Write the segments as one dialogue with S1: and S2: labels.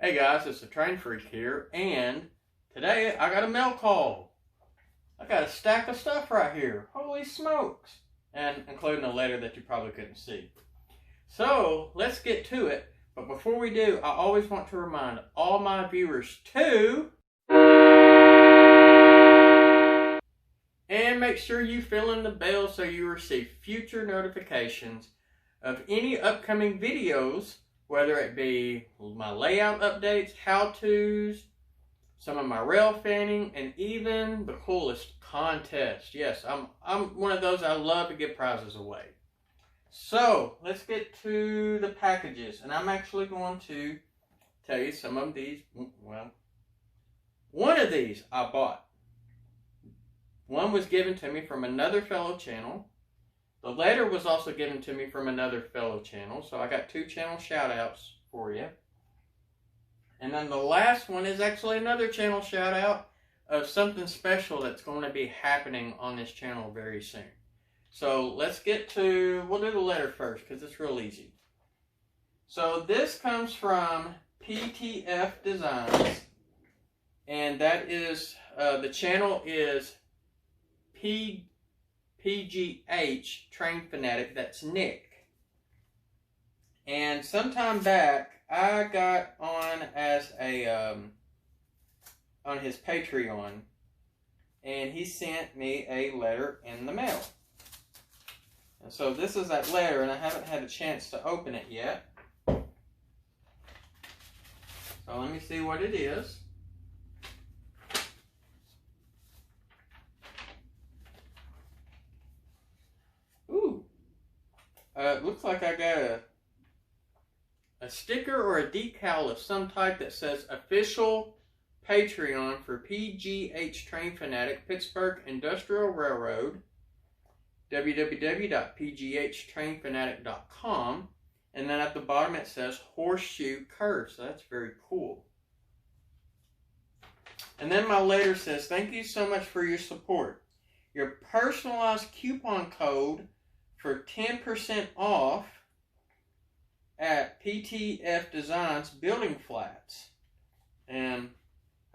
S1: Hey guys, it's the Train Freak here, and today I got a mail call. I got a stack of stuff right here. Holy smokes! And including a letter that you probably couldn't see. So, let's get to it. But before we do, I always want to remind all my viewers to... and make sure you fill in the bell so you receive future notifications of any upcoming videos, whether it be my layout updates, how-tos, some of my rail fanning, and even the coolest contest. Yes, I'm one of those. I love to give prizes away. So let's get to the packages, and I'm actually going to tell you some of these. Well, one of these I bought. One was given to me from another fellow channel. The letter was also given to me from another fellow channel, so I got 2 channel shout outs for you. And then the last one is actually another channel shout out of something special that's going to be happening on this channel very soon. So let's get to, we'll do the letter first because it's real easy. So this comes from PTC Designs, and that is, the channel is PGH Train Fanatic, that's Nick. And sometime back, I got on as a, on his Patreon, and he sent me a letter in the mail. And so this is that letter, and I haven't had a chance to open it yet. So let me see what it is. It looks like I got a sticker or a decal of some type that says official Patreon for PGH Train Fanatic, Pittsburgh Industrial Railroad, www.pghtrainfanatic.com, and then at the bottom it says horseshoe curve, so that's very cool. And then my letter says, thank you so much for your support. Your personalized coupon code for 10% off at PTC Designs Building Flats. And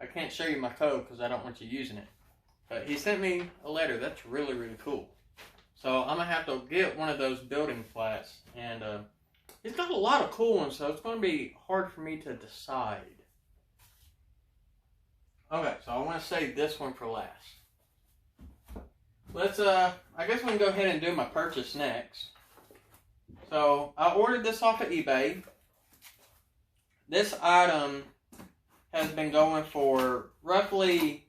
S1: I can't show you my code because I don't want you using it. But he sent me a letter. That's really, really cool. So I'm going to have to get one of those building flats. And he's got a lot of cool ones, so it's going to be hard for me to decide. Okay, so I want to save this one for last. Let's, I guess we can go ahead and do my purchase next. So, I ordered this off of eBay. This item has been going for roughly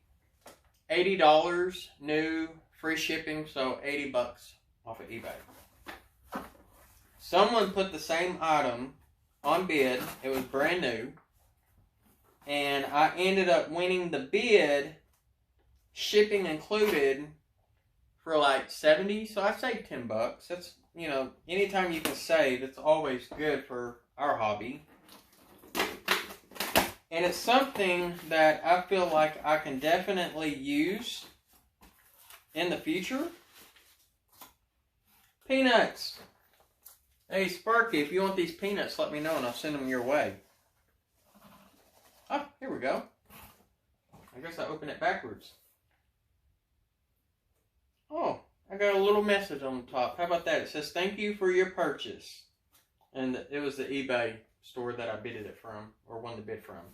S1: $80 new, free shipping, so 80 bucks off of eBay. Someone put the same item on bid. It was brand new. And I ended up winning the bid, shipping included, for like 70, so I saved 10 bucks. That's, you know, anytime you can save, it's always good for our hobby. And it's something that I feel like I can definitely use in the future. Peanuts. Hey, Sparky, if you want these peanuts, let me know and I'll send them your way. Oh, here we go. I guess I opened it backwards. Oh, I got a little message on the top. How about that? It says, thank you for your purchase. And it was the eBay store that I bidded it from, or won the bid from.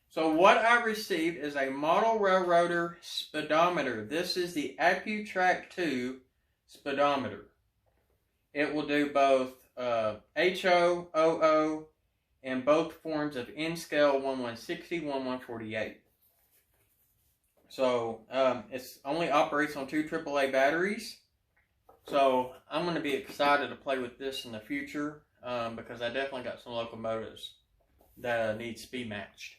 S1: So what I received is a model railroader speedometer. This is the AccuTrack 2 speedometer. It will do both HO, OO, and both forms of N-scale 1160, 1148. So, it only operates on 2 AAA batteries. So, I'm going to be excited to play with this in the future because I definitely got some locomotives that need speed matched.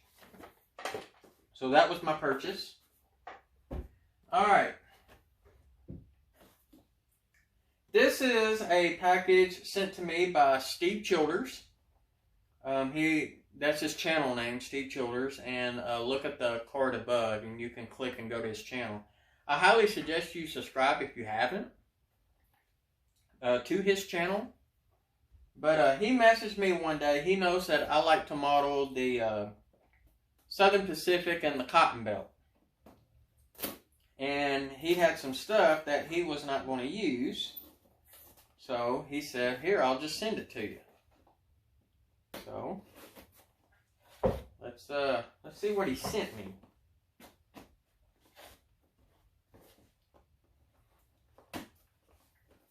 S1: So, that was my purchase. Alright. This is a package sent to me by Steve Childers. That's his channel name, Steve Childers, and look at the card above and you can click and go to his channel. I highly suggest you subscribe if you haven't to his channel But he messaged me one day. He knows that I like to model the Southern Pacific and the Cotton Belt. And he had some stuff that he was not going to use. So he said, here, I'll just send it to you. So let's see what he sent me.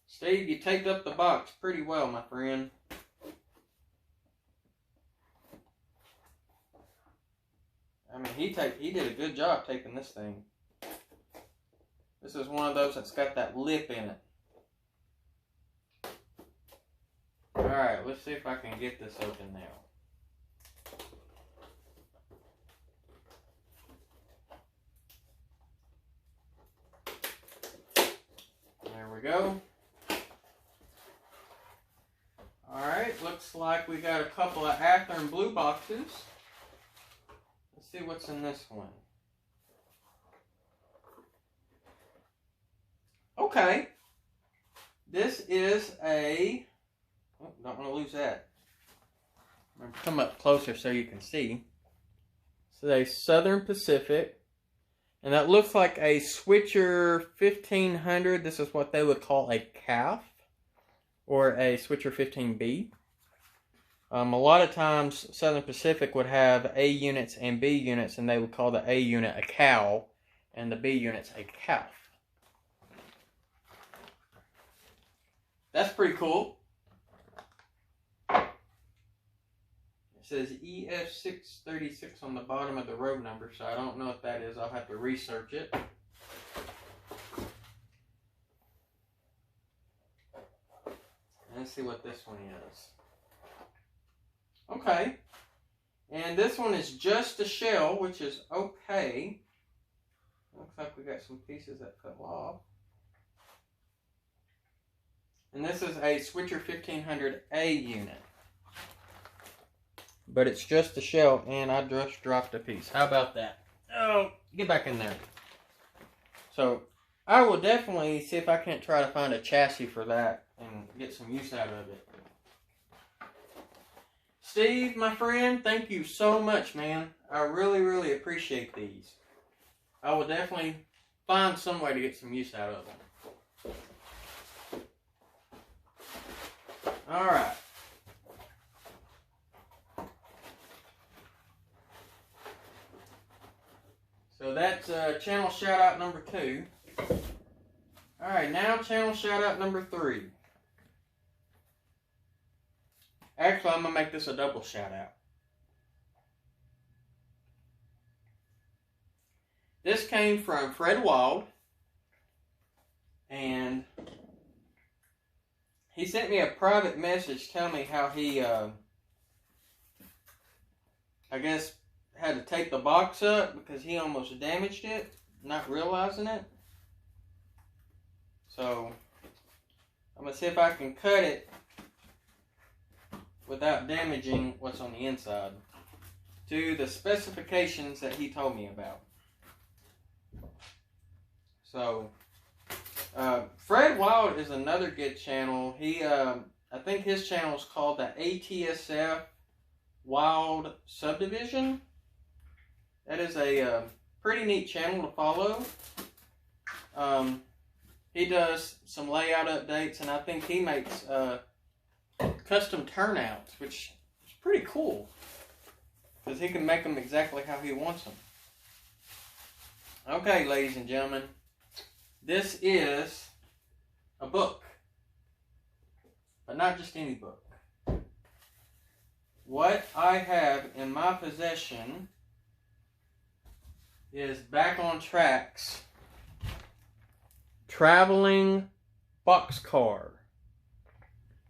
S1: Steve, you taped up the box pretty well, my friend. I mean, he did a good job taping this thing. This is one of those that's got that lip in it. Alright, let's see if I can get this open now. There we go. Alright, looks like we got a couple of Athearn blue boxes. Let's see what's in this one. Okay. This is a... Oh, don't want to lose that. I'm going to come up closer so you can see. This is a Southern Pacific. And that looks like a Switcher 1500. This is what they would call a calf. Or a Switcher 15B. A lot of times Southern Pacific would have A units and B units. And they would call the A unit a cow. And the B units a calf. That's pretty cool. It says EF636 on the bottom of the road number, so I don't know what that is. I'll have to research it. Let's see what this one is. Okay. And this one is just a shell, which is okay. Looks like we got some pieces that fell off. And this is a Switcher 1500A unit. But it's just a shell, and I just dropped a piece. How about that? Oh, get back in there. So, I will definitely see if I can't try to find a chassis for that and get some use out of it. Steve, my friend, thank you so much, man. I really, really appreciate these. I will definitely find some way to get some use out of them. Alright. So that's channel shout out number 2. Alright, now channel shout out number 3. Actually, I'm going to make this a double shout out. This came from Fred Wild. And he sent me a private message telling me how he, I guess, had to take the box up because he almost damaged it, not realizing it. So, I'm going to see if I can cut it without damaging what's on the inside to the specifications that he told me about. So, Fred Wild is another good channel. He, I think his channel is called the ATSF Wild Subdivision. That is a pretty neat channel to follow. He does some layout updates, and I think he makes custom turnouts, which is pretty cool. Because he can make them exactly how he wants them. Okay, ladies and gentlemen. This is a book. But not just any book. What I have in my possession is Back on Tracks Traveling Boxcar.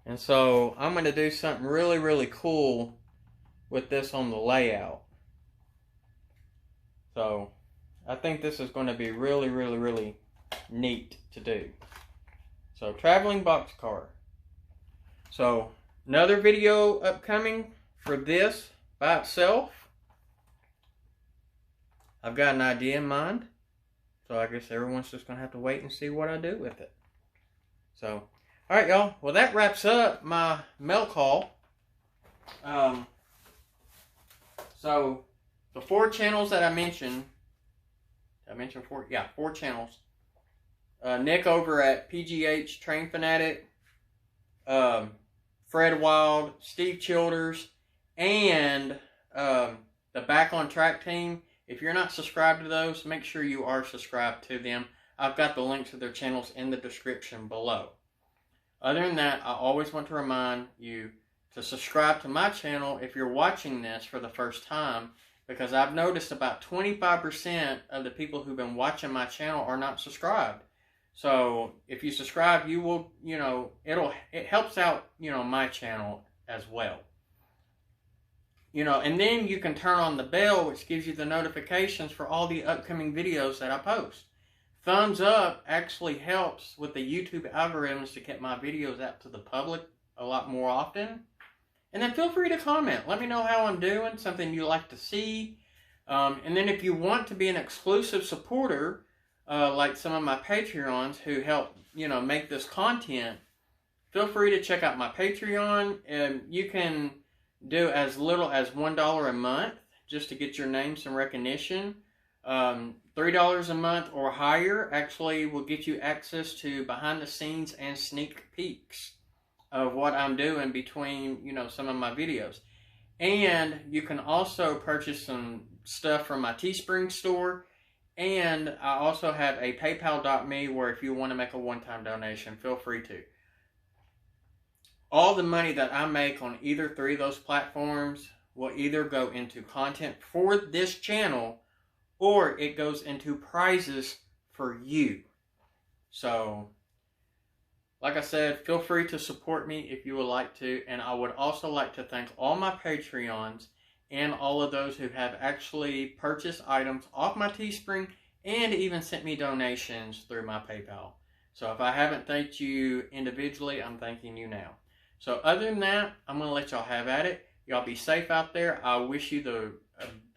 S1: And so I'm going to do something really, really cool with this on the layout. So I think this is going to be really, really, really neat to do. So Traveling Boxcar. So another video upcoming for this by itself. I've got an idea in mind. So I guess everyone's just going to have to wait and see what I do with it. So Alright, y'all. Well, that wraps up my mail call. So, the 4 channels that I mentioned. Did I mention 4? Yeah, 4 channels. Nick over at PGH Train Fanatic. Fred Wild, Steve Childers, and the Back on Track team. If you're not subscribed to those, make sure you are subscribed to them. I've got the links to their channels in the description below. Other than that, I always want to remind you to subscribe to my channel if you're watching this for the first time, because I've noticed about 25% of the people who've been watching my channel are not subscribed. So if you subscribe, you will, it helps out, my channel as well. And then you can turn on the bell, which gives you the notifications for all the upcoming videos that I post. Thumbs up actually helps with the YouTube algorithms to get my videos out to the public a lot more often. And then feel free to comment. Let me know how I'm doing, something you like to see. And then if you want to be an exclusive supporter, like some of my Patreons who help, make this content, feel free to check out my Patreon. And you can do as little as $1 a month just to get your name some recognition. $3 a month or higher actually will get you access to behind the scenes and sneak peeks of what I'm doing between, some of my videos. And you can also purchase some stuff from my Teespring store. And I also have a PayPal.me where if you want to make a one-time donation, feel free to. All the money that I make on either 3 of those platforms will either go into content for this channel or it goes into prizes for you. So, like I said, feel free to support me if you would like to. And I would also like to thank all my Patreons and all of those who have actually purchased items off my Teespring and even sent me donations through my PayPal. So if I haven't thanked you individually, I'm thanking you now. So other than that, I'm going to let y'all have at it. Y'all be safe out there. I wish you the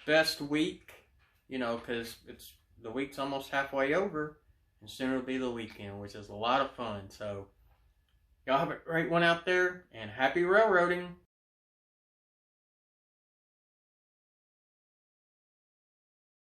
S1: best week, because the week's almost halfway over, and soon it'll be the weekend, which is a lot of fun. So y'all have a great one out there, and happy railroading.